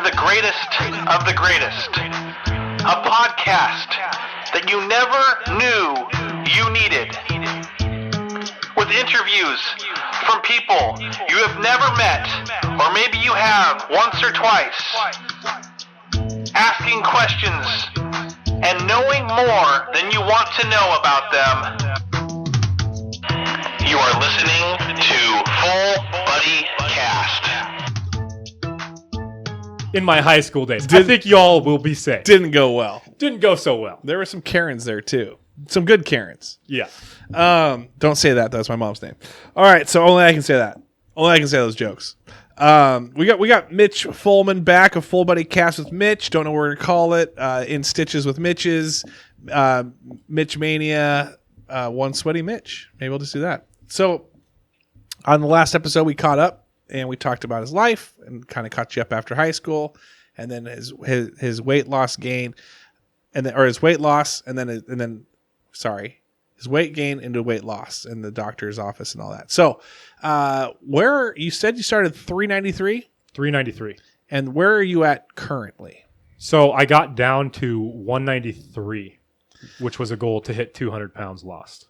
to the greatest of the greatest. A podcast that you never knew you needed. With interviews from people you have never met, or maybe you have once or twice. Asking questions and knowing more than you want to know about them. You are listening to Full Buddy Cast. In my high school days. I think y'all will be safe. Didn't go well. Didn't go so well. There were some Karens there too. Some good Karens. Yeah. Don't say that. That's my mom's name. All right, so only I can say that. Only I can say those jokes. We got Mitch Fuhlman back, a Full Buddy Cast with Mitch. Don't know what we're gonna call it. In Stitches with Mitch's, Mitch Mania, One Sweaty Mitch. Maybe we'll just do that. So on the last episode, we caught up and we talked about his life and kind of caught you up after high school, and then his weight loss gain, and then his weight loss, and then his weight gain into weight loss in the doctor's office and all that. So, where you said you started 393? 393. And where are you at currently? So I got down to 193, which was a goal to hit 200 pounds lost.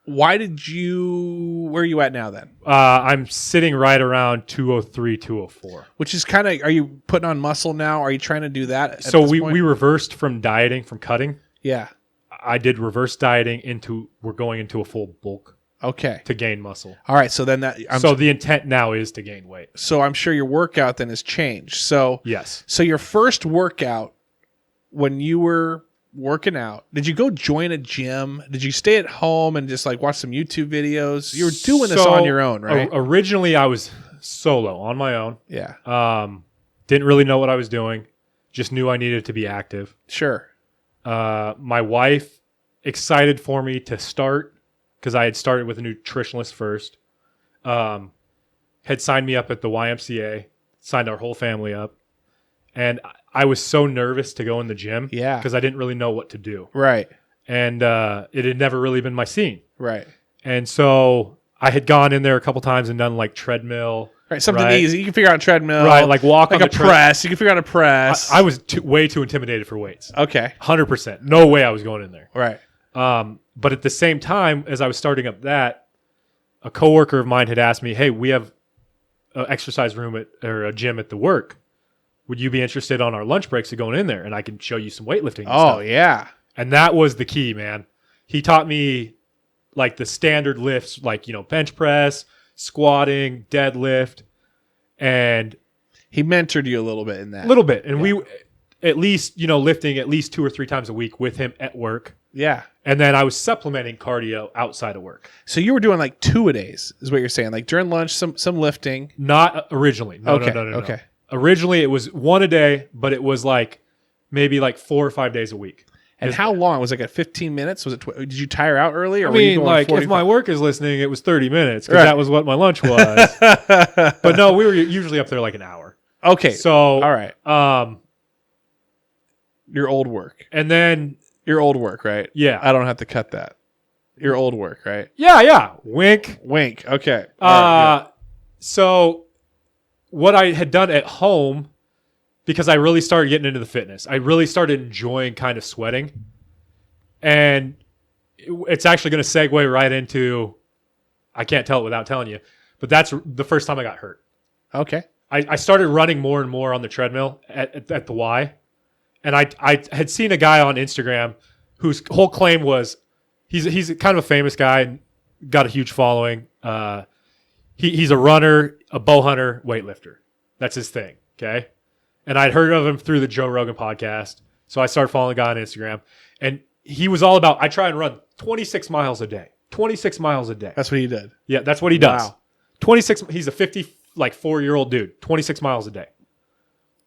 Where are you at now then? I'm sitting right around 203, 204. Which is kind of, are you putting on muscle now? Are you trying to do that? So we reversed from dieting, from cutting. Yeah. I did reverse dieting we're going into a full bulk. Okay. To gain muscle. All right. So then the intent now is to gain weight. So I'm sure your workout then has changed. So yes. So your first workout when you were working out, did you go join a gym? Did you stay at home and just like watch some YouTube videos? You were doing this on your own, right? Originally I was solo on my own. Yeah. Didn't really know what I was doing. Just knew I needed to be active. Sure. My wife excited for me to start because I had started with a nutritionist first. Had signed me up at the YMCA, signed our whole family up. And I was so nervous to go in the gym because I didn't really know what to do. Right. And it had never really been my scene. Right. And so I had gone in there a couple times and done like treadmill. Right, something easy. You can figure out a treadmill. Right, like walk like on a press. You can figure out a press. I was way too intimidated for weights. Okay. 100%. No way I was going in there. Right. But at the same time, as I was starting up that, a coworker of mine had asked me, hey, we have an exercise room or a gym at the work. Would you be interested on our lunch breaks of going in there? And I can show you some weightlifting and stuff. Yeah. And that was the key, man. He taught me like the standard lifts, like, bench press, squatting, deadlift, and he mentored you a little bit in that. A little bit. And we at least, lifting at least 2 or 3 times a week with him at work. Yeah. And then I was supplementing cardio outside of work. So you were doing like 2-a-days is what you're saying. Like during lunch, some lifting. Not originally. No. Okay. Originally it was 1 a day, but it was like maybe like 4 or 5 days a week. And how long? Was it like 15 minutes? Was it? Did you tire out early? Or I were you mean, going like 45? if my work is listening, it was 30 minutes because that was what my lunch was. But no, we were usually up there like an hour. Okay. So all right. Your old work. And then your old work, right? Yeah. I don't have to cut that. Your old work, right? Yeah. Wink. Okay. Right, so what I had done at home, because I really started getting into the fitness, I really started enjoying kind of sweating. And it's actually going to segue right into, I can't tell it without telling you, but that's the first time I got hurt. Okay. I started running more and more on the treadmill at the Y. And I had seen a guy on Instagram whose whole claim was, he's kind of a famous guy and got a huge following. He's a runner, a bow hunter, weightlifter. That's his thing, okay? And I'd heard of him through the Joe Rogan podcast. So I started following the guy on Instagram. And he was all about, I try and run 26 miles a day. 26 miles a day. That's what he did. Yeah, that's what he does. Wow. 26, he's a 54-year-old dude, 26 miles a day.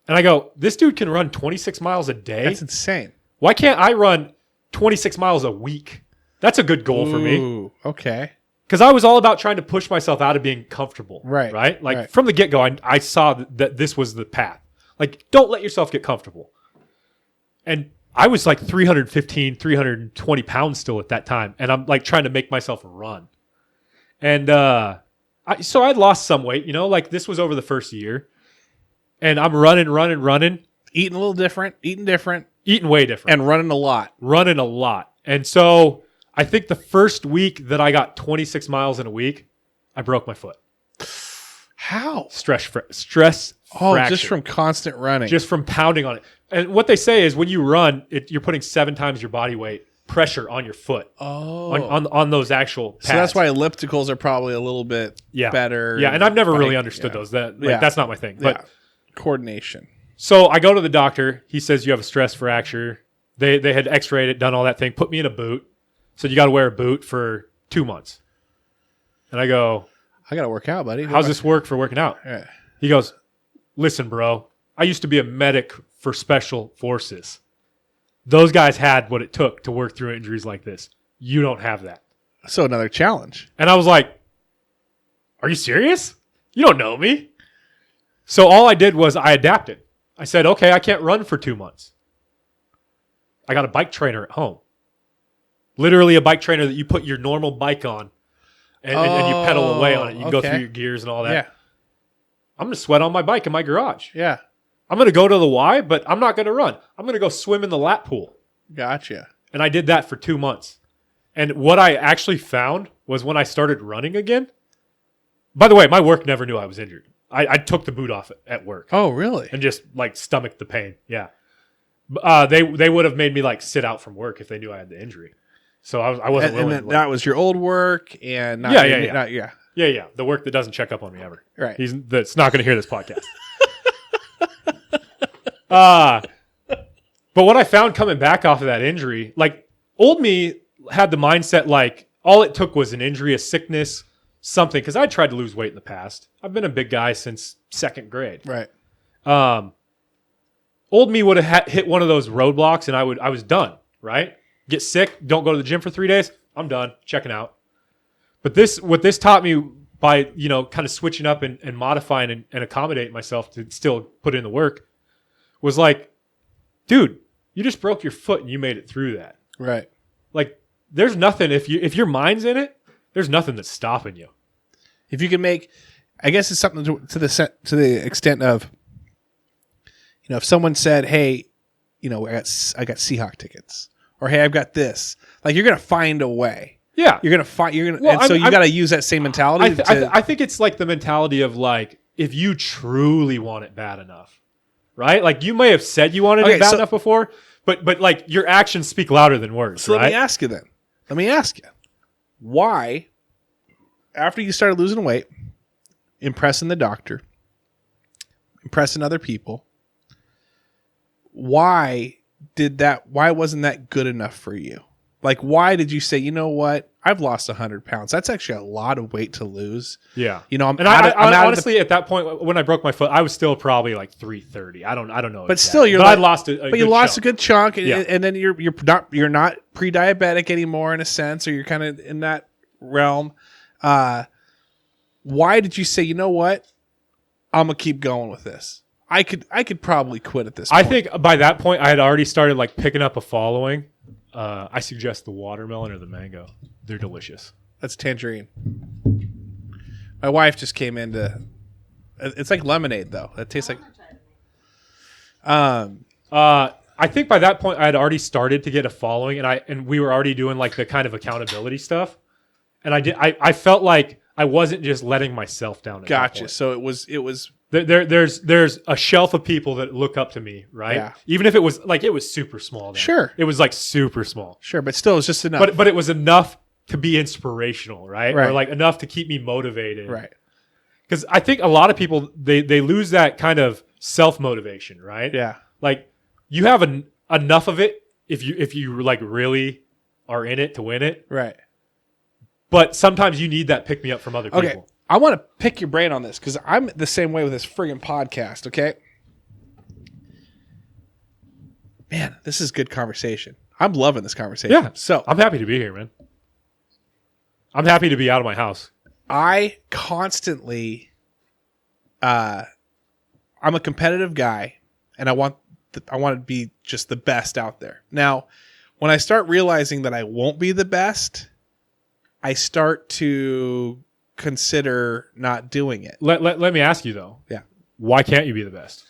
And I go, this dude can run 26 miles a day? That's insane. Why can't I run 26 miles a week? That's a good goal for me. Ooh, okay. Because I was all about trying to push myself out of being comfortable. Right. Right? Like right. From the get-go, I saw that this was the path. Like, don't let yourself get comfortable. And I was like 315, 320 pounds still at that time. And I'm like trying to make myself run. And so I'd lost some weight, like this was over the first year. and I'm running, Eating a little different, eating way different, and running a lot. And so I think the first week that I got 26 miles in a week, I broke my foot. How? Stress Oh, fracture. just from constant running. Just from pounding on it. And what they say is when you run, you're putting 7 times your body weight pressure on your foot. Oh. On those actual pads. So that's why ellipticals are probably a little bit better. Yeah, and I've never really understood those. That's not my thing. But coordination. So I go to the doctor. He says you have a stress fracture. They had x-rayed it, done all that thing, put me in a boot. So you got to wear a boot for 2 months. And I go, I got to work out, buddy. How's this work for working out? Yeah. He goes, listen, bro, I used to be a medic for special forces. Those guys had what it took to work through injuries like this. You don't have that. So another challenge. And I was like, are you serious? You don't know me. So all I did was I adapted. I said, okay, I can't run for 2 months. I got a bike trainer at home. Literally a bike trainer that you put your normal bike on and you pedal away on it. You can go through your gears and all that. Yeah. I'm going to sweat on my bike in my garage. Yeah. I'm going to go to the Y, but I'm not going to run. I'm going to go swim in the lap pool. Gotcha. And I did that for 2 months. And what I actually found was when I started running again, by the way, my work never knew I was injured. I took the boot off at work. Oh, really? And just like stomached the pain. Yeah. They would have made me like sit out from work if they knew I had the injury. So I wasn't willing. And that was your old work and not Yeah. The work that doesn't check up on me ever. Right. That's not going to hear this podcast. But what I found coming back off of that injury, like old me had the mindset like all it took was an injury, a sickness, something. Because I tried to lose weight in the past. I've been a big guy since 2nd grade. Right. Old me would have hit one of those roadblocks, and I was done. Right. Get sick. Don't go to the gym for 3 days. I'm done. Checking out. But what this taught me by kind of switching up and modifying and accommodating myself to still put in the work was like, dude, you just broke your foot and you made it through that. Right. Like, there's nothing if your mind's in it. There's nothing that's stopping you. If you can make, I guess it's something to the extent of, if someone said, "Hey, I got Seahawk tickets," or "Hey, I've got this," like you're gonna find a way. Yeah, you're gonna find. You're gonna, well, and so you got to use that same mentality. I think it's like the mentality of like if you truly want it bad enough, right? Like you may have said you wanted it bad enough before, but like your actions speak louder than words. So right? Let me ask you, why, after you started losing weight, impressing the doctor, impressing other people, why wasn't that good enough for you? Like, why did you say, you know what? I've lost 100 pounds. That's actually a lot of weight to lose. Yeah. I'm honestly, at that point, when I broke my foot, I was still probably like 330. I don't know. But exactly. still, I lost a good chunk, and then you're not pre-diabetic anymore in a sense, or you're kind of in that realm. Why did you say, you know what? I'm gonna keep going with this. I could probably quit at this point. I think by that point, I had already started like picking up a following. I suggest the watermelon or the mango. They're delicious. That's tangerine. My wife just came into. It's like lemonade though. It tastes like. I think by that point I had already started to get a following, and we were already doing like the kind of accountability stuff, and I felt like I wasn't just letting myself down. Gotcha. So it was. There's a shelf of people that look up to me, right? Yeah. Even if it was super small. Then. Sure. It was like super small. Sure, but still, it's just enough. But it was enough to be inspirational, right? Right. Or like enough to keep me motivated, right? Because I think a lot of people they lose that kind of self motivation, right? Yeah. Like you have enough of it if you like really are in it to win it, right? But sometimes you need that pick me up from other people. Okay. I want to pick your brain on this because I'm the same way with this friggin' podcast, okay? Man, this is good conversation. I'm loving this conversation. Yeah. So I'm happy to be here, man. I'm happy to be out of my house. I constantly, I'm a competitive guy, and I want to be just the best out there. Now, when I start realizing that I won't be the best, I start to consider not doing it. Let me ask you though. Yeah. Why can't you be the best?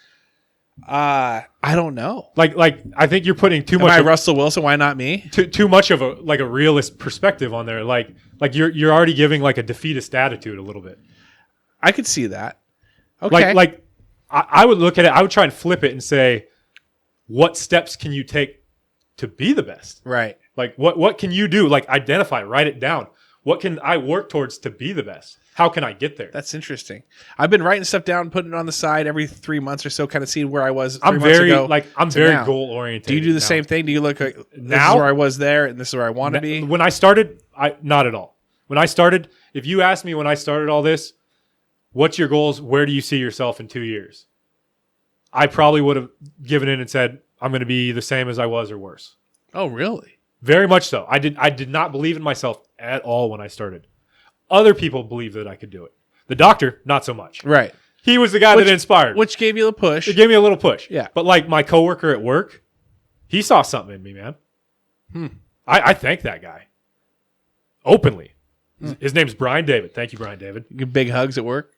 I don't know. Like I think you're putting too Am much. I Russell Wilson? Why not me? Too much of a realist perspective on there. Like you're already giving like a defeatist attitude a little bit. I could see that. Okay. I would look at it. I would try and flip it and say, what steps can you take to be the best? Right. Like what can you do? Like identify, write it down. What can I work towards to be the best? How can I get there? That's interesting. I've been writing stuff down, putting it on the side every 3 months or so, kind of seeing where I was. I'm very goal oriented. Do you do the same thing? Do you look like this now? is where I was there and this is where I want to be? When I started, not at all. When I started, if you asked me when I started all this, what's your goals? Where do you see yourself in 2 years? I probably would have given in and said, I'm going to be the same as I was or worse. Oh, really? Very much so. I did not believe in myself at all when I started. Other people believed that I could do it. The doctor, not so much. Right. He was the guy that inspired. Which gave you the push. It gave me a little push. Yeah. But like my coworker at work, he saw something in me, man. I thank that guy. Openly. His name's Brian David. Thank you, Brian David. You give big hugs at work?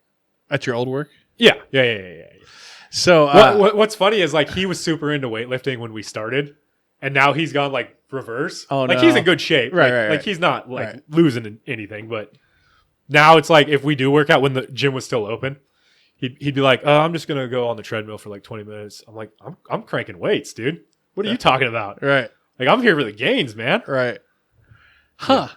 At your old work? Yeah. So what's funny is like he was super into weightlifting when we started, and now he's gone like reverse. Oh, like no. he's in good shape. Right. Like he's not like losing anything, but now it's like if we do work out when the gym was still open, he'd be like, "Oh, I'm just gonna go on the treadmill for like 20 minutes." I'm like, "I'm cranking weights, dude. What are you talking about? Right. Like I'm here for the gains, man." Right. Huh. Yeah.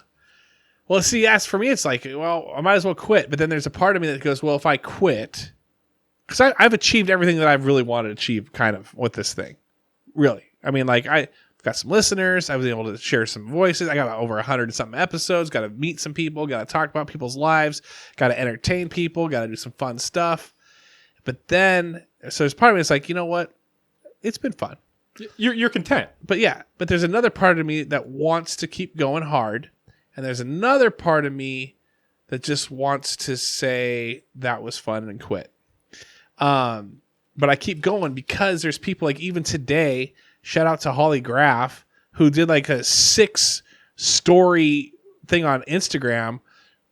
Well, see, as for me, it's like, well, I might as well quit. But then there's a part of me that goes, well, if I quit, because I've achieved everything that I've really wanted to achieve kind of with this thing. Really. I mean, like I've got some listeners. I was able to share some voices. I got over 100 and something episodes. Got to meet some people. Got to talk about people's lives. Got to entertain people. Got to do some fun stuff. But then, so there's part of me that's like, you know what? It's been fun. You're content. But yeah, but there's another part of me that wants to keep going hard. And there's another part of me that just wants to say that was fun and quit. But I keep going because there's people like even today, shout out to Holly Graff, who did like a 6-story thing on Instagram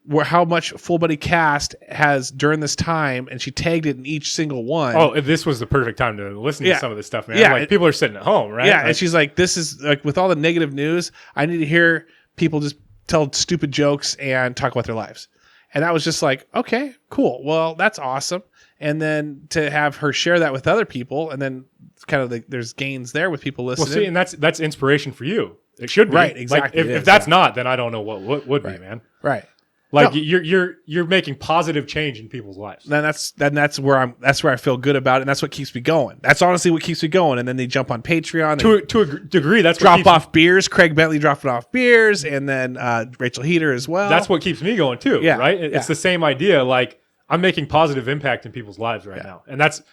where how much Full Buddy Cast has during this time, and she tagged it in each single one. Oh, this was the perfect time to listen to some of this stuff, man. Yeah. Like people are sitting at home, right? Yeah, like, and she's like, this is like with all the negative news, I need to hear people just tell stupid jokes and talk about their lives. And that was just like, okay, cool. Well, that's awesome. And then to have her share that with other people, and then kind of like there's gains there with people listening. Well, see, and that's inspiration for you. It should be. Right, exactly. Like, if that's not, then I don't know what would be, man. Right. Like you're making positive change in people's lives. Then that's where I feel good about it, and that's what keeps me going. That's honestly what keeps me going. And then they jump on Patreon to a degree. That's drop what off beers. Craig Bentley dropping off beers, and then Rachel Heater as well. That's what keeps me going too. Yeah, right. It's the same idea. Like I'm making positive impact in people's lives right now, and that's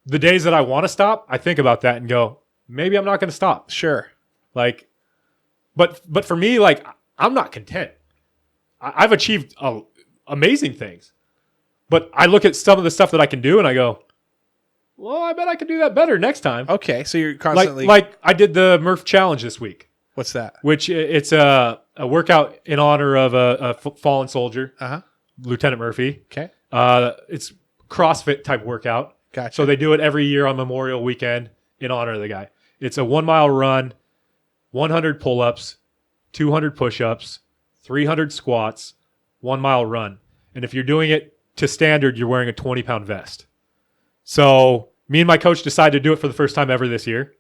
the days that I want to stop. I think about that and go, maybe I'm not going to stop. Sure. Like, but for me, like I'm not content. I've achieved amazing things, but I look at some of the stuff that I can do and I go, well, I bet I could do that better next time. Okay, so you're constantly like I did the Murph Challenge this week. What's that? Which it's a workout in honor of a fallen soldier, Lieutenant Murphy. Okay, it's CrossFit type workout. Gotcha. So they do it every year on Memorial Weekend in honor of the guy. It's a 1 mile run, 100 pull-ups, 200 push-ups, 300 squats, 1 mile run. And if you're doing it to standard, you're wearing a 20-pound vest. So me and my coach decided to do it for the first time ever this year.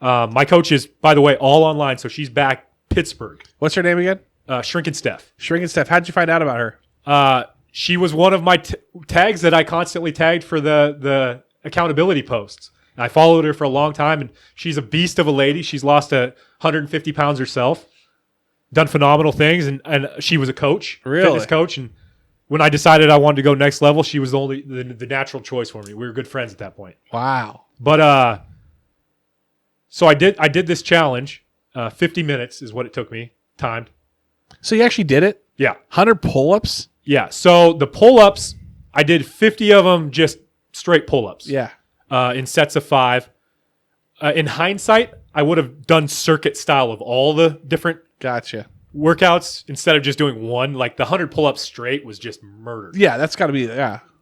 My coach is, by the way, all online. So she's back Pittsburgh. What's her name again? Shrinking Steph. Shrinking Steph. How'd you find out about her? She was one of my tags that I constantly tagged for the accountability posts. And I followed her for a long time, and she's a beast of a lady. She's lost 150 pounds herself. Done phenomenal things, and she was a coach, fitness coach. And when I decided I wanted to go next level, she was the natural choice for me. We were good friends at that point. Wow. But so I did this challenge. 50 minutes is what it took me, timed. So you actually did it? Yeah. 100 pull-ups? Yeah. So the pull-ups, I did 50 of them, just straight pull-ups. Yeah. In sets of 5. In hindsight, I would have done circuit style of all the different workouts instead of just doing one. Like the 100 pull-ups straight was just murder. Yeah, that's got to be,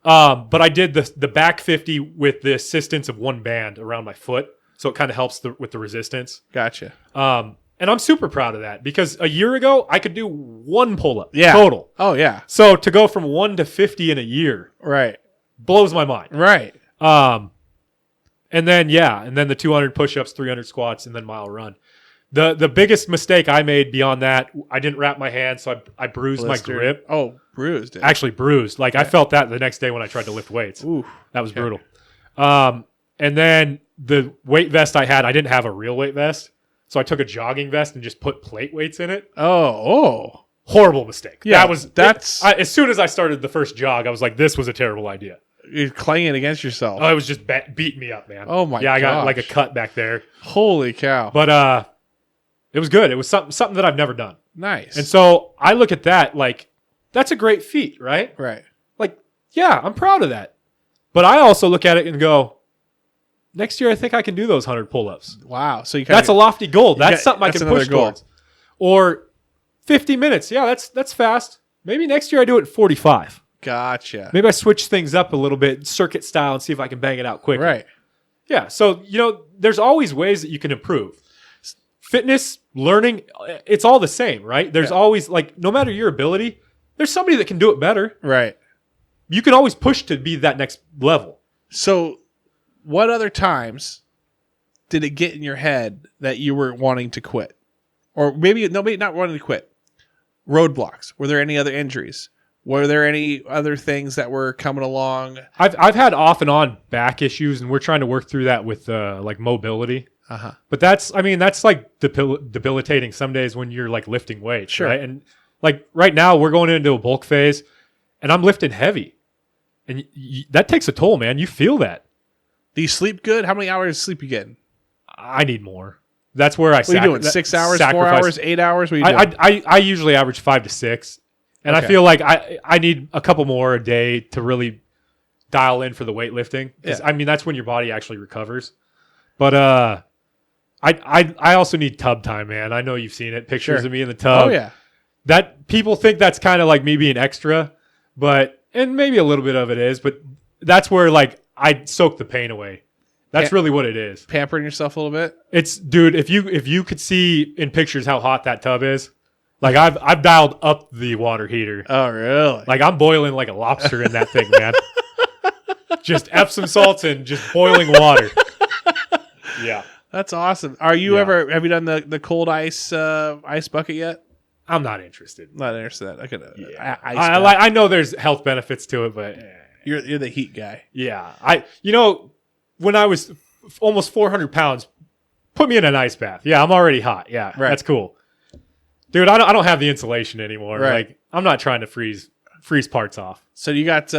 But I did the back 50 with the assistance of one band around my foot. So it kind of helps with the resistance. Gotcha. And I'm super proud of that because a year ago I could do one pull-up total. Oh, yeah. So to go from 1 to 50 in a year Right. blows my mind. Right. And then the 200 push-ups, 300 squats, and then mile run. The biggest mistake I made beyond that, I didn't wrap my hand, so I bruised my grip. Oh, bruised it. Actually bruised. Like I felt that the next day when I tried to lift weights. Ooh, that was brutal. And then the weight vest I had, I didn't have a real weight vest. So I took a jogging vest and just put plate weights in it. Oh. Horrible mistake. Yeah, that's as soon as I started the first jog, I was like, this was a terrible idea. You're clanging against yourself. Oh, it was just beating me up, man. Oh my god. Yeah, I got like a cut back there. Holy cow. But it was good. It was something that I've never done. Nice. And so I look at that like that's a great feat, right? Right. Like, yeah, I'm proud of that. But I also look at it and go, next year I think I can do those 100 pull-ups. Wow. So that's a lofty goal. That's something I can push towards. Or 50 minutes. Yeah, that's fast. Maybe next year I do it at 45. Gotcha. Maybe I switch things up a little bit, circuit style, and see if I can bang it out quicker. Right. Yeah. So, there's always ways that you can improve. Fitness, learning, it's all the same, right? There's always, like, no matter your ability, there's somebody that can do it better. Right. You can always push to be that next level. So, what other times did it get in your head that you were wanting to quit? Or maybe not wanting to quit. Roadblocks. Were there any other injuries? Were there any other things that were coming along? I've had off and on back issues, and we're trying to work through that with like mobility. Uh-huh. But that's like debilitating some days when you're like lifting weights, sure. Right? And like right now we're going into a bulk phase, and I'm lifting heavy, and that takes a toll, man. You feel that. Do you sleep good? How many hours of sleep you getting? I need more. That's where What are you doing? 6 hours, 4 hours, 8 hours? What are you doing? I usually average 5 to 6, and I feel like I need a couple more a day to really dial in for the weightlifting. Yeah. I mean, that's when your body actually recovers. But I also need tub time, man. I know you've seen it, pictures of me in the tub. Oh yeah. That people think that's kind of like me being extra, and maybe a little bit of it is, but that's where like I soak the pain away. That's really what it is. Pampering yourself a little bit. It's, dude, if you could see in pictures how hot that tub is, like I've dialed up the water heater. Oh really? Like I'm boiling like a lobster in that thing, man. Just Epsom salts and just boiling water. Yeah. That's awesome. Have you done the cold ice bucket yet? I'm not interested. Not interested. I could. I know there's health benefits to it, but you're the heat guy. Yeah. When I was almost 400 pounds, put me in an ice bath. Yeah, I'm already hot. Yeah, right. That's cool. Dude, I don't have the insulation anymore. Right. Like I'm not trying to freeze parts off. So you got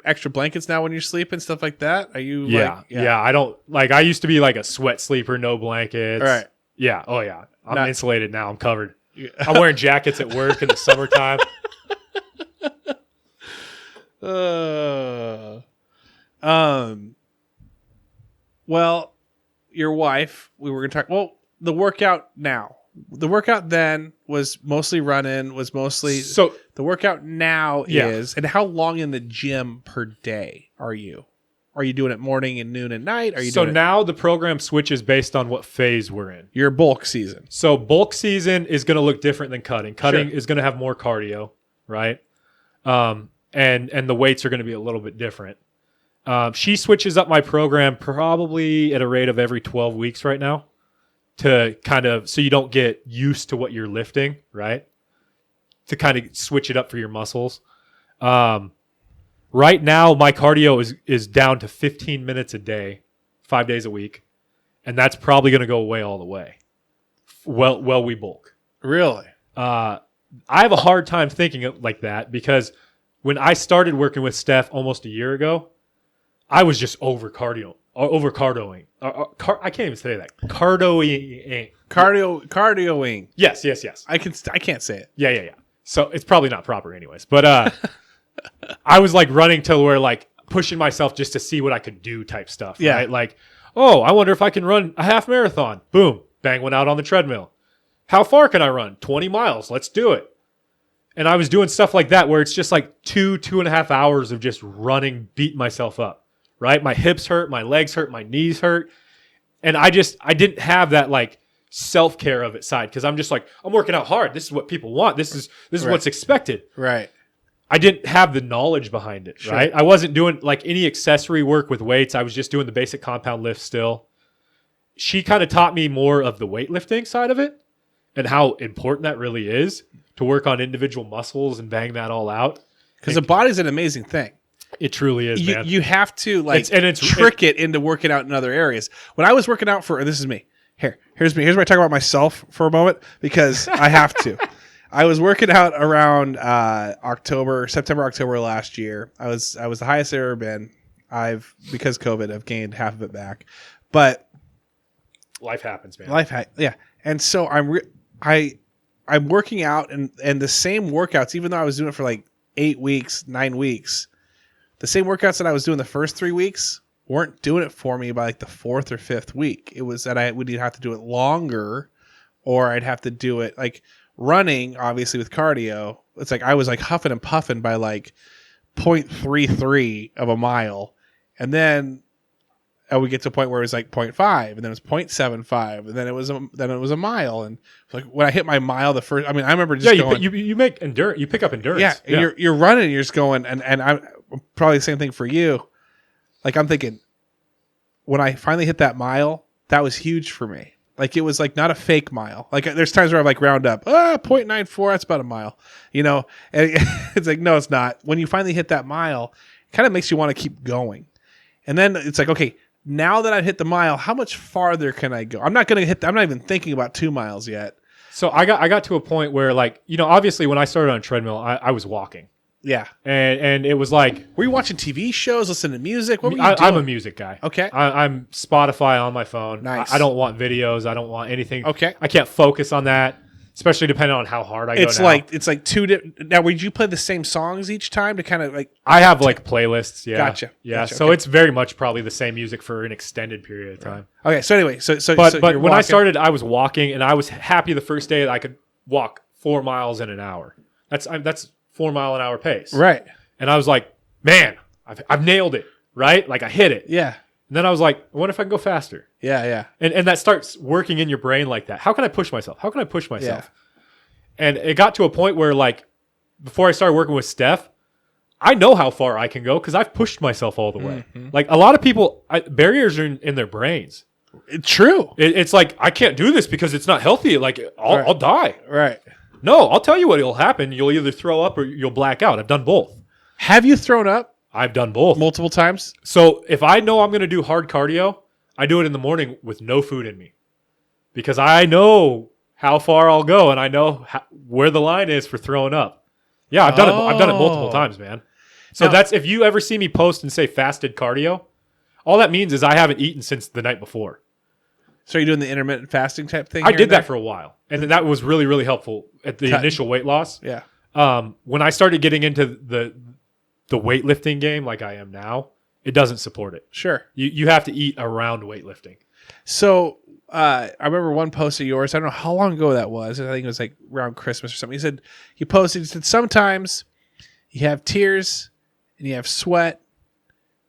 extra blankets now when you're sleeping, stuff like that? Are you? Yeah. I don't like. I used to be like a sweat sleeper, no blankets. Right. Yeah. Oh yeah. I'm insulated now. I'm covered. I'm wearing jackets at work in the summertime. Well, your wife. We were going to talk. Well, the workout now. The workout then was mostly running. So the workout now is. And how long in the gym per day are you? Are you doing it morning and noon and night? Now the program switches based on what phase we're in. Your bulk season. So bulk season is going to look different than cutting. Cutting is going to have more cardio, right? And the weights are going to be a little bit different. She switches up my program probably at a rate of every 12 weeks right now to kind of so you don't get used to what you're lifting, right? To kind of switch it up for your muscles. Right now, my cardio is down to 15 minutes a day, 5 days a week, and that's probably going to go away all the way. Well, we bulk. Really? I have a hard time thinking like that because when I started working with Steph almost a year ago, I was just over cardioing. I can't even say that. Cardioing. Yes. I can't say it. Yeah. So it's probably not proper anyways, but I was like running till where like pushing myself just to see what I could do type stuff. Yeah. Right? Like, oh, I wonder if I can run a half marathon. Boom. Bang, went out on the treadmill. How far can I run? 20 miles. Let's do it. And I was doing stuff like that where it's just like 2.5 hours of just running, beating myself up, right? My hips hurt, my legs hurt, my knees hurt. And I didn't have that like self-care of it side because I'm just like, I'm working out hard. This is what people want. This is what's expected. Right. I didn't have the knowledge behind it, right? I wasn't doing like any accessory work with weights. I was just doing the basic compound lift still. She kind of taught me more of the weightlifting side of it and how important that really is to work on individual muscles and bang that all out. Because the body's an amazing thing. It truly is, man. You have to trick it into working out in other areas. When I was working out this is me. Here's me. Here's where I talk about myself for a moment because I have to. I was working out around September, October last year. I was the highest I've ever been. Because COVID, I've gained half of it back. But life happens, man. Yeah. And so I'm working out and the same workouts, even though I was doing it for like 8 weeks, 9 weeks, the same workouts that I was doing the first 3 weeks weren't doing it for me by like the 4th or 5th week. It was that I would either have to do it longer or I'd have to do it like running, obviously with cardio. It's like I was like huffing and puffing by like 0.33 of a mile. And then I would get to a point where it was like 0.5 and then it was 0.75 and then it was a mile. And like when I hit my mile, I remember just going. You make endurance. You pick up endurance. Yeah. You're running. You're just going. And I'm probably the same thing for you. Like I'm thinking when I finally hit that mile, that was huge for me. Like it was like not a fake mile. Like there's times where I like round up, 0.94, that's about a mile, and it's like, no, it's not. When you finally hit that mile, it kind of makes you want to keep going. And then it's like, okay, now that I've hit the mile, how much farther can I go? I'm not even thinking about 2 miles yet. So I got to a point where like, obviously when I started on a treadmill, I was walking. Yeah. And it was like... Were you watching TV shows, listening to music? What were you doing? I'm a music guy. Okay. I'm Spotify on my phone. Nice. I don't want videos. I don't want anything. Okay. I can't focus on that, especially depending on how hard I go now. It's like two different... Now, would you play the same songs each time to kind of like... I have like playlists, yeah. Gotcha. Yeah, Gotcha. so it's very much probably the same music for an extended period of time. Okay, so anyway, But when I started, I was walking, and I was happy the first day that I could walk 4 miles in an hour. That's 4 mile an hour pace. Right. And I was like, man, I've nailed it, right? Like I hit it. Yeah. And then I was like, I wonder if I can go faster. Yeah. And that starts working in your brain like that. How can I push myself? Yeah. And it got to a point where like, before I started working with Steph, I know how far I can go because I've pushed myself all the way. Mm-hmm. Like a lot of people, barriers are in their brains. It's true. It's like, I can't do this because it's not healthy. Like I'll die. Right. No, I'll tell you what will happen. You'll either throw up or you'll black out. I've done both. Have you thrown up? I've done both. Multiple times? So if I know I'm going to do hard cardio, I do it in the morning with no food in me. Because I know how far I'll go and I know where the line is for throwing up. Yeah, I've done it. I've done it multiple times, man. So that's if you ever see me post and say fasted cardio, all that means is I haven't eaten since the night before. So you're doing the intermittent fasting type thing? I did that for a while. And that was really, really helpful at the initial weight loss. Yeah. When I started getting into the weightlifting game like I am now, it doesn't support it. Sure. You have to eat around weightlifting. So I remember one post of yours. I don't know how long ago that was. I think it was like around Christmas or something. You said sometimes you have tears and you have sweat,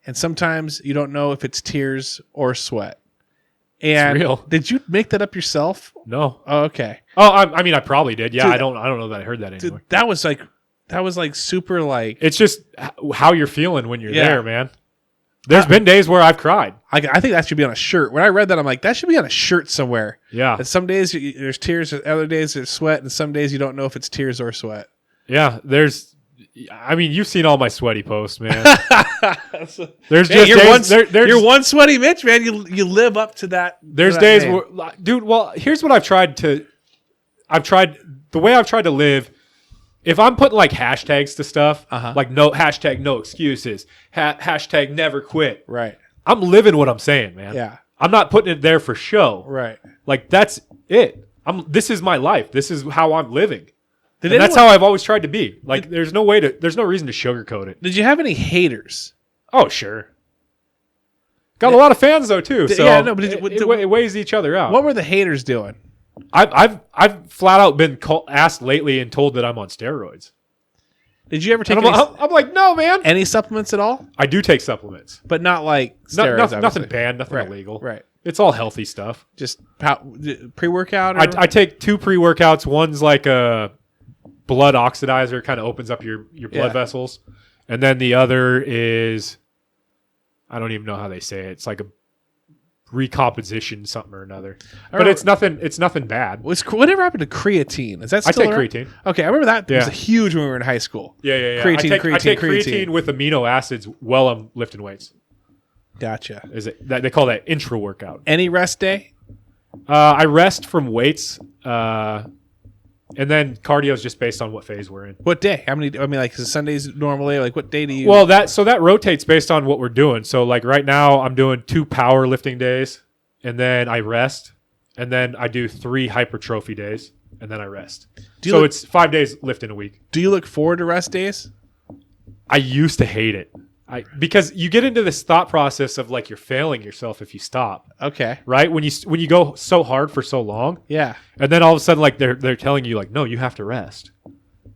and sometimes you don't know if it's tears or sweat. And it's real. Did you make that up yourself? No. Oh, okay. Oh, I mean, I probably did. Yeah, Dude, I don't know that I heard that anywhere. Dude, that was like super like. It's just how you're feeling when you're there, man. There's been days where I've cried. I think that should be on a shirt. When I read that, I'm like, that should be on a shirt somewhere. Yeah. And some days there's tears, other days there's sweat, and some days you don't know if it's tears or sweat. Yeah, you've seen all my sweaty posts, man. There's you're one sweaty Mitch, man. You live up to that. There's days where, dude. Well, here's what I've tried to live. If I'm putting like hashtags to stuff, like no excuses, hashtag never quit. Right. I'm living what I'm saying, man. Yeah. I'm not putting it there for show. Right. Like that's it. This is my life. This is how I'm living. That's how I've always tried to be. Like, there's no reason to sugarcoat it. Did you have any haters? Oh, sure. Got a lot of fans though too. So yeah, no, but it weighs each other out. What were the haters doing? I've flat out been asked lately and told that I'm on steroids. Did you ever take And I'm like, no, man. any supplements at all? I do take supplements. But not like steroids, Nothing banned, nothing illegal. Right. It's all healthy stuff. Just pre-workout? Or? I take 2 pre-workouts. One's like a blood oxidizer, kind of opens up your blood vessels. And then the other is, I don't even know how they say it. It's like a recomposition something or another. But it's nothing bad. Whatever happened to creatine? Is that still I take around? creatine. Okay, I remember that was huge when we were in high school. Yeah. Creatine, I take creatine with amino acids while I'm lifting weights. Gotcha. They call that intra workout. Any rest day? I rest from weights, and then cardio is just based on what phase we're in. What day? How many? I mean, like, is Sundays normally? Like, what day do you? Well, that rotates based on what we're doing. So, like right now, I'm doing 2 powerlifting days, and then I rest, and then I do 3 hypertrophy days, and then I rest. So it's 5 days lifting a week. Do you look forward to rest days? I used to hate it. Because you get into this thought process of like you're failing yourself if you stop. Okay. Right? When you go so hard for so long. Yeah. And then all of a sudden like they're telling you like, no, you have to rest.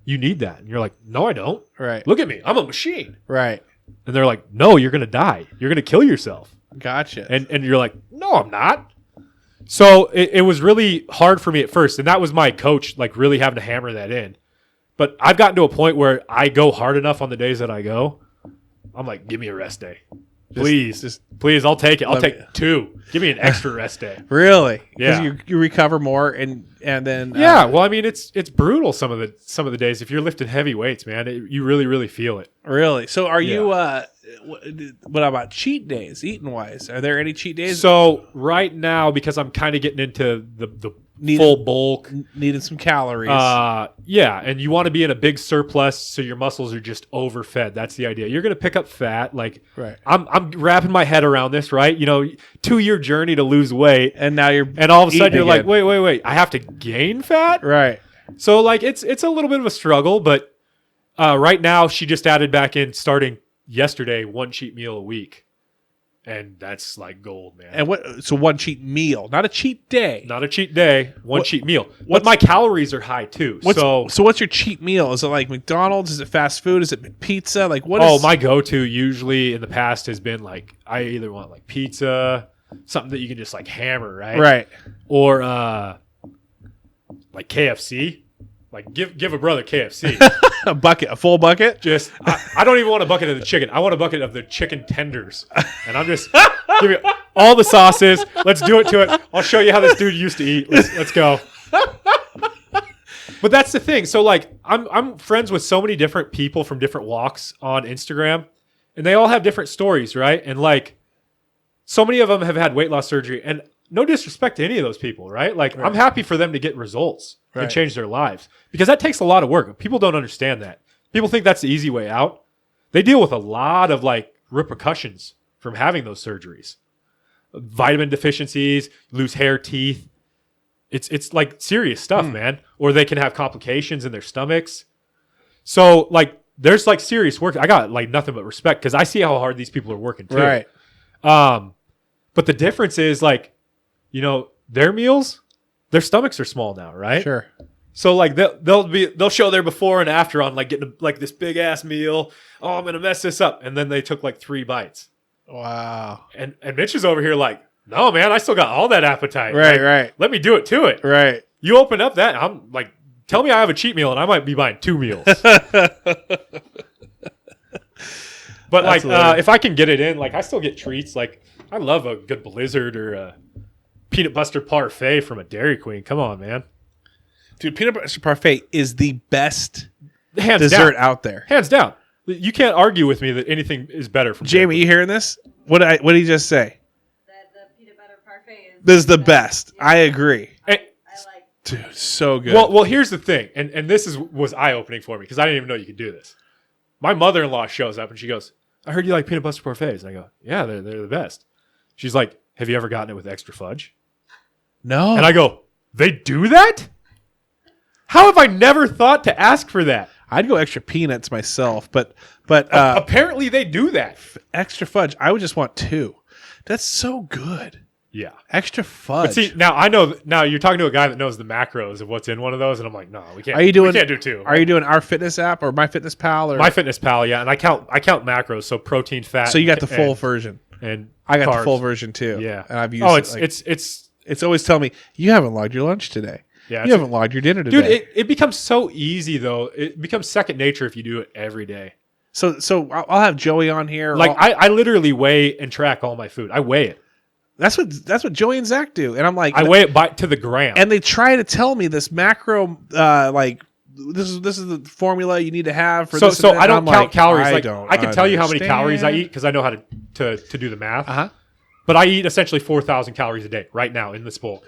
You need that. And you're like, no, I don't. Right. Look at me. I'm a machine. Right. And they're like, no, you're gonna die. You're gonna kill yourself. Gotcha. And you're like, no, I'm not. So it was really hard for me at first. And that was my coach like really having to hammer that in. But I've gotten to a point where I go hard enough on the days that I go. I'm like, give me a rest day. Please, I'll take it. I'll take 2. Give me an extra rest day. Really? Yeah. Because you recover more and then yeah. Well, I mean, it's brutal some of the days if you're lifting heavy weights, man. You really feel it. Really? So are you? What about cheat days, eating wise? Are there any cheat days? So right now, because I'm kind of getting into the full bulk, needing some calories. Yeah, and you want to be in a big surplus so your muscles are just overfed. That's the idea. You're going to pick up fat. Like, right. I'm wrapping my head around this, right? 2-year journey to lose weight, and now and all of a sudden you're like, wait, I have to gain fat, right? So like it's a little bit of a struggle, but right now she just added back in starting yesterday 1 cheat meal a week. And that's like gold, man. And so 1 cheat meal, not a cheat day. Not a cheat day, 1 cheat meal. But my calories are high too. So what's your cheat meal? Is it like McDonald's? Is it fast food? Is it pizza? Like what? My go-to usually in the past has been like I either want like pizza, something that you can just like hammer, right? Right. Or like KFC. Like give a brother KFC. A full bucket? Just I don't even want a bucket of the chicken. I want a bucket of the chicken tenders. And I'm just give me all the sauces. Let's do it to it. I'll show you how this dude used to eat. Let's go. But that's the thing. So like I'm friends with so many different people from different walks on Instagram, and they all have different stories, right? And like so many of them have had weight loss surgery, and no disrespect to any of those people, right? Like I'm happy for them to get results and change their lives because that takes a lot of work. People don't understand that. People think that's the easy way out. They deal with a lot of like repercussions from having those surgeries. Vitamin deficiencies, lose hair, teeth. It's like serious stuff, man. Or they can have complications in their stomachs. So like there's like serious work. I got like nothing but respect because I see how hard these people are working too. Right. But the difference is like, their meals, their stomachs are small now, right? Sure. So like they'll show their before and after on like getting like this big ass meal. Oh, I'm gonna mess this up, and then they took like 3 bites. Wow. And Mitch is over here like, no man, I still got all that appetite. Right, like, right. Let me do it to it. Right. You open up that, I'm like, tell me I have a cheat meal, and I might be buying 2 meals. But like, if I can get it in, like I still get treats. Like I love a good Blizzard or a peanut butter parfait from a Dairy Queen. Come on, man. Dude, peanut butter parfait is the best Hands dessert down. out there. Hands down. You can't argue with me that anything is better from Jamie, you hearing this? What did he just say? That the peanut butter parfait is the best. Yeah. I agree. I like. Dude, so good. Well, here's the thing, and this was eye-opening for me because I didn't even know you could do this. My mother-in-law shows up and she goes, I heard you like peanut butter parfaits. And I go, yeah, they're the best. She's like, have you ever gotten it with extra fudge? No. And I go, they do that? How have I never thought to ask for that? I'd go extra peanuts myself, but apparently they do that. Extra fudge, I would just want 2. That's so good. Yeah. Extra fudge. But see, now I know. Now you're talking to a guy that knows the macros of what's in one of those, and I'm like, no, we can't. We can't do two. Are you doing Our Fitness app or MyFitnessPal or MyFitnessPal? Yeah, and I count macros, so protein, fat. So you got the full version, and I got carbs. the full version too. Yeah, and I've used. Oh, it's always telling me you haven't logged your lunch today. Yeah, you haven't logged your dinner today. Dude, it becomes so easy though. It becomes second nature if you do it every day. So I'll have Joey on here. Like I literally weigh and track all my food. I weigh it. That's what Joey and Zach do, and I'm like, I weigh it to the gram. And they try to tell me this macro, like this is the formula you need to have for this. So I don't count calories. I can tell you how many calories I eat because I know how to do the math. Uh huh. But I eat essentially 4,000 calories a day right now in this bowl.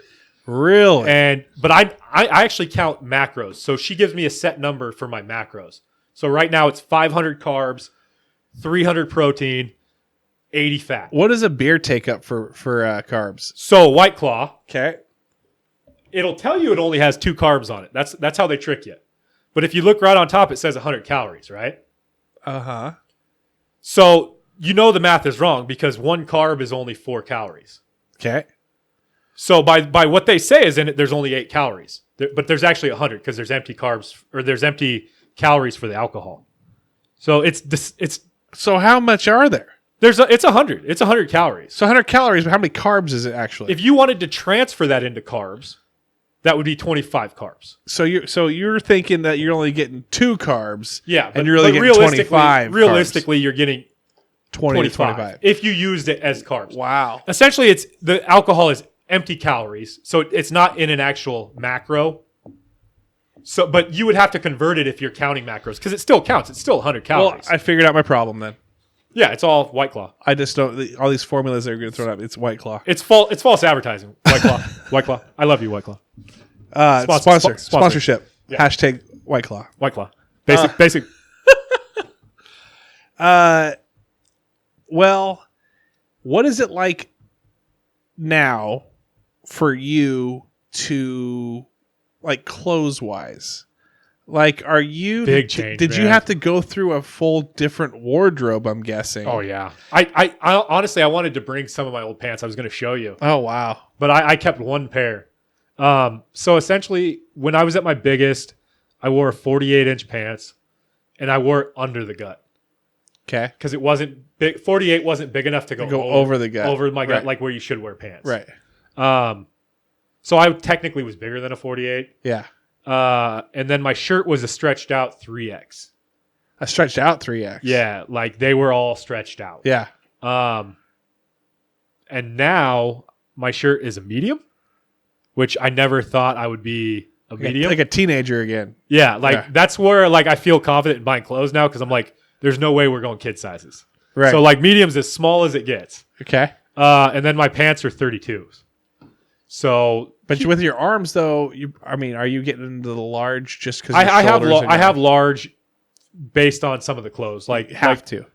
Really? But I actually count macros. So she gives me a set number for my macros. So right now it's 500 carbs, 300 protein, 80 fat. What does a beer take up for carbs? So White Claw, Okay. it'll tell you it only has 2 carbs on it. That's how they trick you. But if you look right on top, it says 100 calories, right? Uh-huh. So you know the math is wrong because 1 carb is only 4 calories. Okay. So by what they say is in it, there's only 8 calories. But there's actually 100 because there's empty carbs or there's empty calories for the alcohol. So it's So how much are there? it's 100. It's 100 calories. So 100 calories, but how many carbs is it actually? If you wanted to transfer that into carbs, that would be 25 carbs. So you're thinking that you're only getting 2 carbs. Yeah, and you're really getting 25. Realistically, you're getting 20 to 25 25. if you used it as carbs. Wow. Essentially, it's the alcohol is empty calories, so it's not in an actual macro. So, but you would have to convert it if you're counting macros because it still counts. It's still 100 Well, calories. I figured out my problem then. Yeah, it's all White Claw. I just don't. All these formulas they're going to throw up. It's White Claw. It's false advertising. White Claw. White Claw. I love you, White Claw. Sponsorship. Yeah. Hashtag White Claw. White Claw. Basic. Well, what is it like now for you to, like, clothes wise? Like, are you Big change? Did you man. have to go through a full different wardrobe? I'm guessing. Oh yeah. I honestly I wanted to bring some of my old pants. I was going to show you, Oh wow. but I kept one pair. So essentially, when I was at my biggest, I wore 48-inch pants, and I wore it under the gut Okay. because it wasn't big. 48 wasn't big enough to go Over the gut. over my gut, Right. like where you should wear pants. Right. So I technically was bigger than a 48. Yeah. And then my shirt was a stretched out 3X. I stretched out 3X. Yeah, like they were all stretched out. Yeah. And now my shirt is a medium, which I never thought I would be a medium. Like a teenager again. Yeah, like Yeah. that's where like I feel confident in buying clothes now because I'm like, there's no way we're going kid sizes. Right. So like medium's as small as it gets. Okay. And then my pants are 32s. So But with your arms, though, are you getting into the large just because I have large based on some of the clothes, like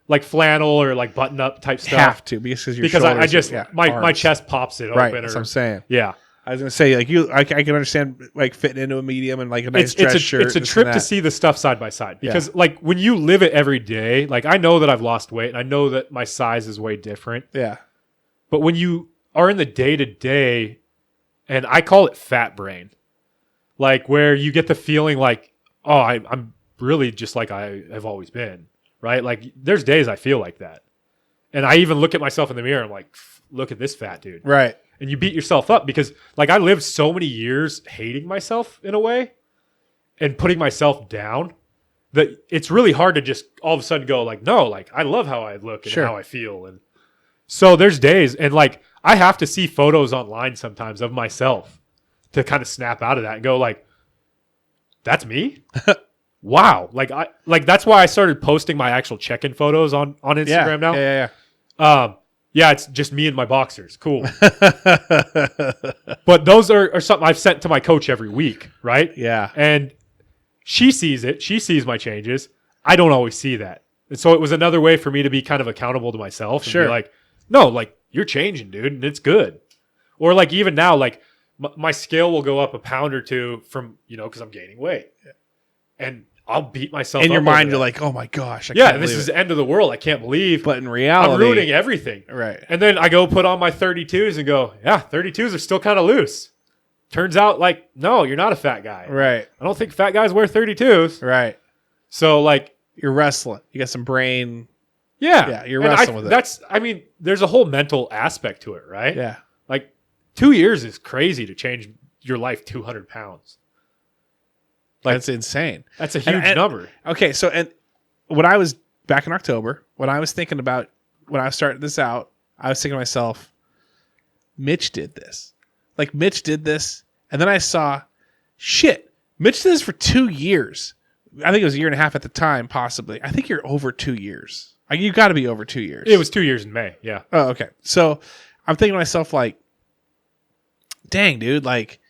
like flannel or like button up type stuff. Have to because I just my arms. chest pops it Right. open. That's what I'm saying. Yeah, I was gonna say I can understand like fitting into a medium and like a nice dress shirt. It's a trip to see the stuff side by side because like when you live it every day, like I know that I've lost weight and I know that my size is way different. Yeah. But when you are in the day to day, and I call it fat brain, like where you get the feeling like, oh, I'm really just like I have always been, right? Like there's days I feel like that. And I even look at myself in the mirror and I'm like, look at this fat dude. Right. And you beat yourself up because like I lived so many years hating myself in a way and putting myself down that it's really hard to just all of a sudden go like, no, like I love how I look and how I feel. And so there's days and like I have to see photos online sometimes of myself to kind of snap out of that and go like, that's me? Wow. Like that's why I started posting my actual check-in photos on Instagram now. Yeah. It's just me and my boxers. Cool. But those are something I've sent to my coach every week, right? Yeah. And she sees it. She sees my changes. I don't always see that. And so it was another way for me to be kind of accountable to myself and be like, no, like you're changing, dude, and it's good. Or like even now, like my scale will go up a pound or two from, because I'm gaining weight. And I'll beat myself In up your mind, over you're that. like, oh my gosh. I yeah, can't this believe is it. the end of the world. I can't believe. But in reality, I'm ruining everything. Right. And then I go put on my 32s and go, yeah, 32s are still kind of loose. Turns out, like, no, you're not a fat guy. Right. I don't think fat guys wear 32s. Right. So, like, You're wrestling. You got some brain. yeah. Yeah, you're And wrestling with it. I mean, there's a whole mental aspect to it, right? Yeah. Like, 2 years is crazy to change your life 200 pounds. Like, That's insane. That's a huge And- number. Okay, so and when I was back in October, when I was thinking about when I was starting this out, I was thinking to myself, Mitch did this. Like Mitch did this, and then I saw, shit, Mitch did this for 2 years. I think it was a year and a half at the time, possibly. I think you're over 2 years. You got to be over 2 years. It was 2 years in May. Yeah. Oh, okay. So I'm thinking to myself, like, dang, dude, like,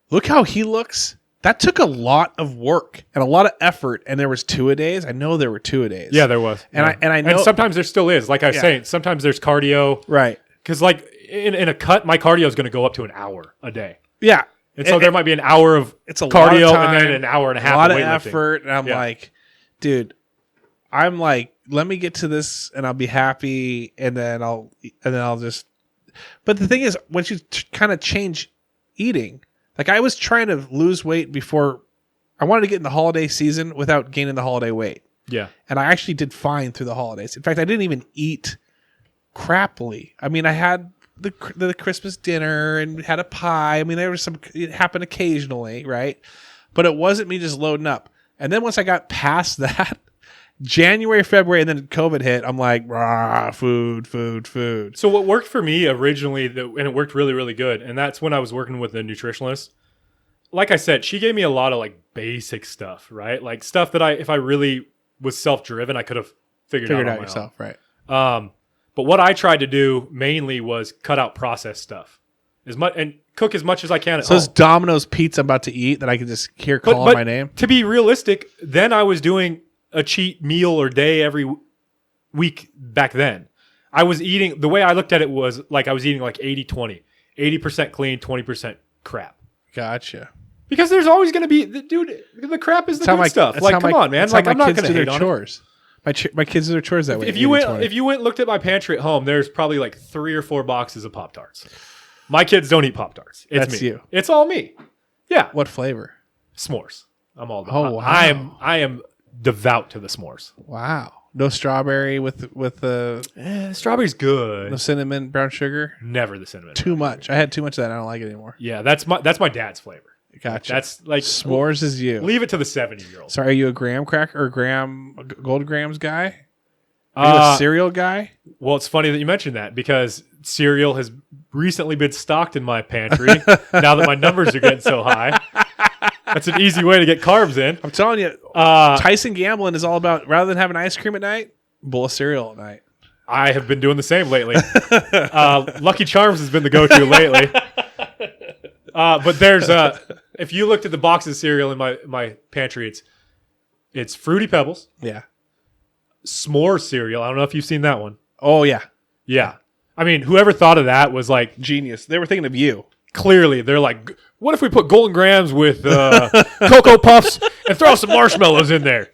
look how he looks. That took a lot of work and a lot of effort, and there was 2-a-days. I know there were 2-a-days. Yeah, there was. And yeah. I know, and sometimes there still is. Like I was Yeah. saying, sometimes there's cardio. right? Because, like, in a cut, my cardio is going to go up to an hour a day. Yeah, And so there might be an hour of it's a lot of cardio time, and then an hour and a half a lot of of weightlifting. effort, and I'm Yeah. like, dude, I'm like, let me get to this, and I'll be happy, and then I'll just. But the thing is, once you kind of change eating, like I was trying to lose weight before. I wanted to get in the holiday season without gaining the holiday weight. Yeah. And I actually did fine through the holidays. In fact, I didn't even eat crappily. I mean, I had the Christmas dinner and had a pie. I mean, there was it happened occasionally, right? But it wasn't me just loading up. And then once I got past that, January, February, and then COVID hit, I'm like, rah, food. So what worked for me originally, and it worked really, really good, and that's when I was working with a nutritionalist. Like I said, she gave me a lot of like basic stuff, right? Like stuff that if I really was self-driven, I could have figured out on my yourself, right? own. But what I tried to do mainly was cut out processed stuff as much and cook as much as I can at So home. this Domino's pizza I'm about to eat that I can just hear calling my name. To be realistic, then I was doing a cheat meal or day every week back then. I was eating, the way I looked at it was like I was eating like 80-20. 80% clean, 20% crap. Gotcha. Because there's always going to be, dude, the crap is the good stuff. that's Like, how come on, man. that's Like, how I'm my not kids going to do hate their on it. chores. My kids do their chores that way. If you went and looked at my pantry at home, there's probably like 3 or 4 boxes of Pop-Tarts. My kids don't eat Pop-Tarts. It's That's me. you. It's all me. Yeah. What flavor? S'mores. I'm all about. Oh, wow. I am devout to the s'mores. Wow. No strawberry with the Strawberry's good. no cinnamon, brown sugar. Never the cinnamon. Too much. I had too much of that. I don't like it anymore. Yeah, that's my dad's flavor. Gotcha. That's like S'mores is you. Leave it to the 70-year-old. So are you a graham cracker or gold grams guy? Are you a cereal guy? Well, it's funny that you mentioned that because cereal has recently been stocked in my pantry now that my numbers are getting so high. That's an easy way to get carbs in. I'm telling you, Tyson Gamblin is all about rather than having ice cream at night, bowl of cereal at night. I have been doing the same lately. Lucky Charms has been the go-to lately. But there's if you looked at the box of cereal in my pantry, it's Fruity Pebbles, Yeah. s'more cereal. I don't know if you've seen that one. Oh yeah. Yeah. I mean, whoever thought of that was like, Genius. They were thinking of you. clearly they're like, what if we put Golden Grams with Cocoa Puffs and throw some marshmallows in there?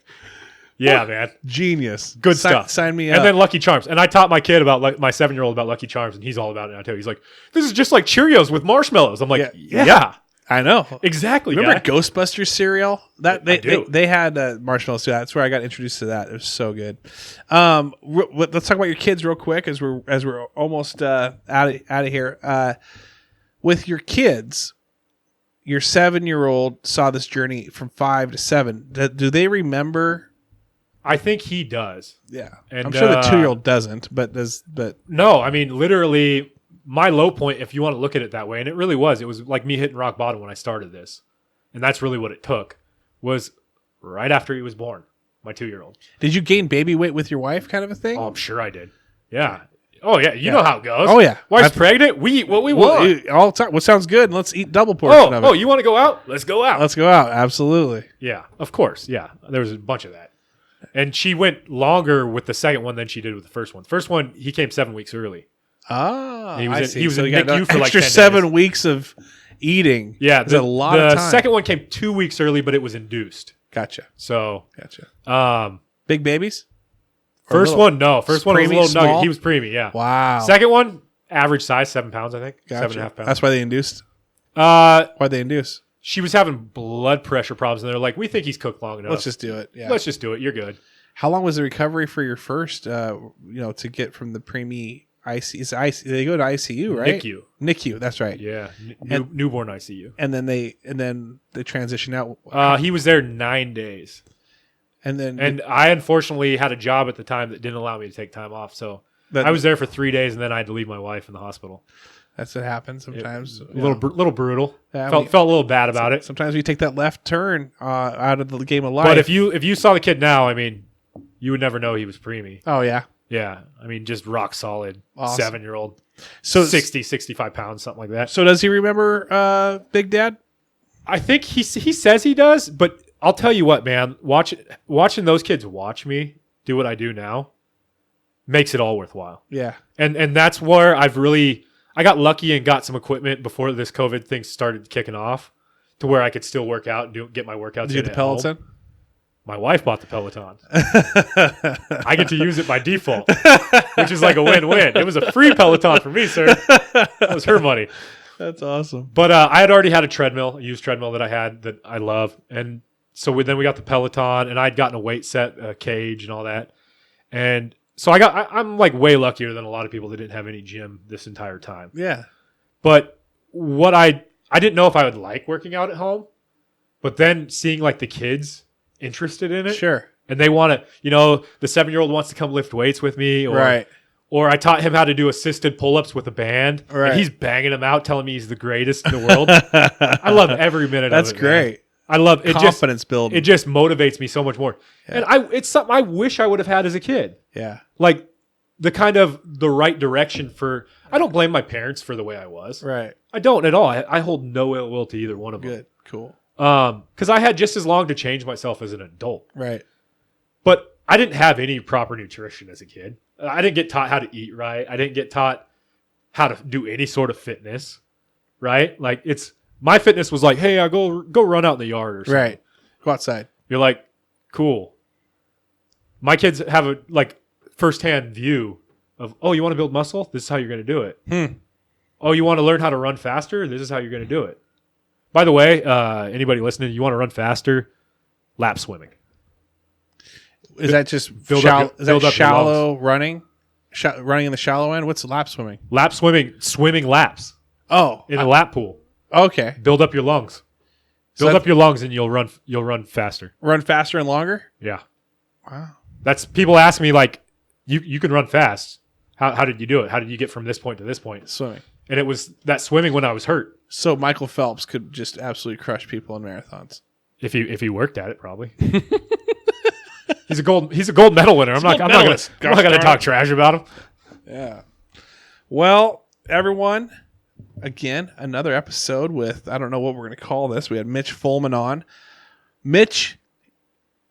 Yeah, man. Genius. Good stuff. Sign me up. And then Lucky Charms. And I taught my kid about my 7-year-old about Lucky Charms, and he's all about it now too. He's like, this is just like Cheerios with marshmallows. I'm like, yeah. I know. Exactly. Remember guy. Ghostbusters cereal? That I do. they had marshmallows too. That's where I got introduced to that. It was so good. Let's talk about your kids real quick as we're almost out of here. With your kids, your 7-year-old saw this journey from 5 to 7. Do they remember? I think he does. Yeah, And, I'm sure the 2-year-old doesn't. But No, I mean, literally, my low point, if you want to look at it that way, and it really was, it was like me hitting rock bottom when I started this. And that's really what it took, was right after he was born, my 2-year-old. did you gain baby weight with your wife, kind of a thing? Oh, I'm sure I did. Yeah. Oh, yeah. You know how it goes. Oh, yeah. Wife's pregnant. We eat what we want. All the time. What sounds good? Let's eat double portion of it. Oh, you want to go out? Let's go out. Let's go out. Absolutely. Yeah, of course. Yeah. There was a bunch of that. And she went longer with the second one than she did with the first one. The first one, he came 7 weeks early. Ah, He was I in- see. he was so in you got NICU for like extra 10 7 days. weeks of eating. Yeah. That's a lot of time. The second one came 2 weeks early, but it was induced. Gotcha. So, Gotcha. Big babies? Or first little? one, no. First one was a Preemie, little small? nugget. He was preemie, yeah. Wow. Second one, average size, 7 pounds, I think. Gotcha. 7.5 pounds. That's why they induced? Uh, Why'd they induce? she was having blood pressure problems, and they're like, we think he's cooked long enough. Let's just do it. Yeah. Let's just do it. You're good. How long was the recovery for your first, to get from the preemie ICU? They go to ICU, right? NICU. NICU, that's right. Yeah. And- Newborn ICU. And then they transition out. He was there 9 days. And I unfortunately had a job at the time that didn't allow me to take time off. So I was there for 3 days, and then I had to leave my wife in the hospital. That's what happens sometimes. A little brutal. Yeah, felt a little bad about it. Sometimes we take that left turn out of the game of life. But if you saw the kid now, I mean, you would never know he was preemie. Oh, yeah. Yeah. I mean, just rock solid Awesome. 7-year-old. So 60, 65 pounds, something like that. So does he remember Big Dad? I think he says he does, but I'll tell you what, man. Watching those kids watch me do what I do now makes it all worthwhile. Yeah. And that's where I got lucky and got some equipment before this COVID thing started kicking off to where I could still work out and get my workouts. Did you get the Peloton? My wife bought the Peloton. I get to use it by default, which is like a win-win. It was a free Peloton for me, sir. That was her money. That's awesome. But I had already had a used treadmill that I had that I love. And so then we got the Peloton, and I'd gotten a weight set, a cage, and all that. And so I'm like way luckier than a lot of people that didn't have any gym this entire time. Yeah. But what I didn't know if I would like working out at home, but then seeing like the kids interested in it. Sure. And they want to, the 7-year-old wants to come lift weights with me. Right. Or I taught him how to do assisted pull-ups with a band. Right. And he's banging them out, telling me he's the greatest in the world. I love every minute of it. That's great. Man. I love it. Confidence building. It just motivates me so much more. Yeah. And it's something I wish I would have had as a kid. Yeah. Like the right direction for. I don't blame my parents for the way I was. Right. I don't at all. I hold no ill will to either one of them. Good. Cool. Because I had just as long to change myself as an adult. Right. But I didn't have any proper nutrition as a kid. I didn't get taught how to eat right. I didn't get taught how to do any sort of fitness. Right. Like my fitness was like, hey, I go run out in the yard or something. Right. Go outside. You're like, cool. My kids have a firsthand view of, oh, you want to build muscle? This is how you're going to do it. Oh, you want to learn how to run faster? This is how you're going to do it. By the way, anybody listening, you want to run faster? Lap swimming. Is that just shallow running? Running in the shallow end? What's lap swimming? Lap swimming laps. Oh, in a lap pool. Okay. Build up your lungs. Build up your lungs, and you'll run faster. Run faster and longer? Yeah. Wow. That's people ask me like, you can run fast. How did you do it? How did you get from this point to this point? Swimming. And it was that swimming when I was hurt. So Michael Phelps could just absolutely crush people in marathons. If he worked at it, probably. He's a gold medal winner. I'm not gonna talk trash about him. Yeah. Well, everyone, again, another episode with, I don't know what we're gonna call this. We had Mitch Fuhlman on. Mitch,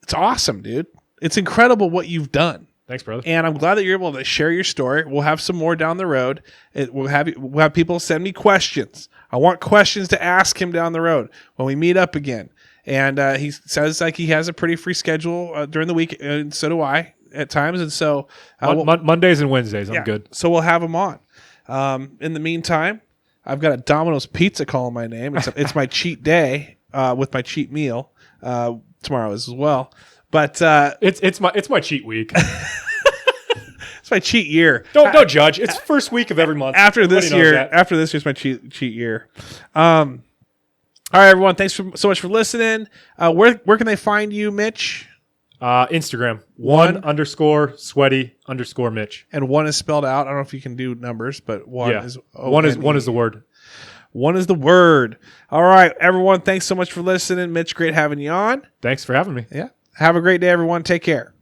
it's awesome, dude. It's incredible what you've done. Thanks, brother. And I'm glad that you're able to share your story. We'll have some more down the road. We'll have people send me questions. I want questions to ask him down the road when we meet up again. And he says like he has a pretty free schedule during the week, and so do I at times. And so Mondays and Wednesdays, I'm good. So we'll have him on. In the meantime, I've got a Domino's pizza calling my name. It's my cheat day with my cheat meal tomorrow as well. But it's my cheat week. It's my cheat year. Don't judge. It's first week of every month. After this year's my cheat year. All right, everyone. Thanks so much for listening. Where can they find you, Mitch? Instagram. _sweaty_Mitch. And one is spelled out. I don't know if you can do numbers, but one is one is the word. One is the word. All right, everyone. Thanks so much for listening. Mitch, great having you on. Thanks for having me. Yeah. Have a great day, everyone. Take care.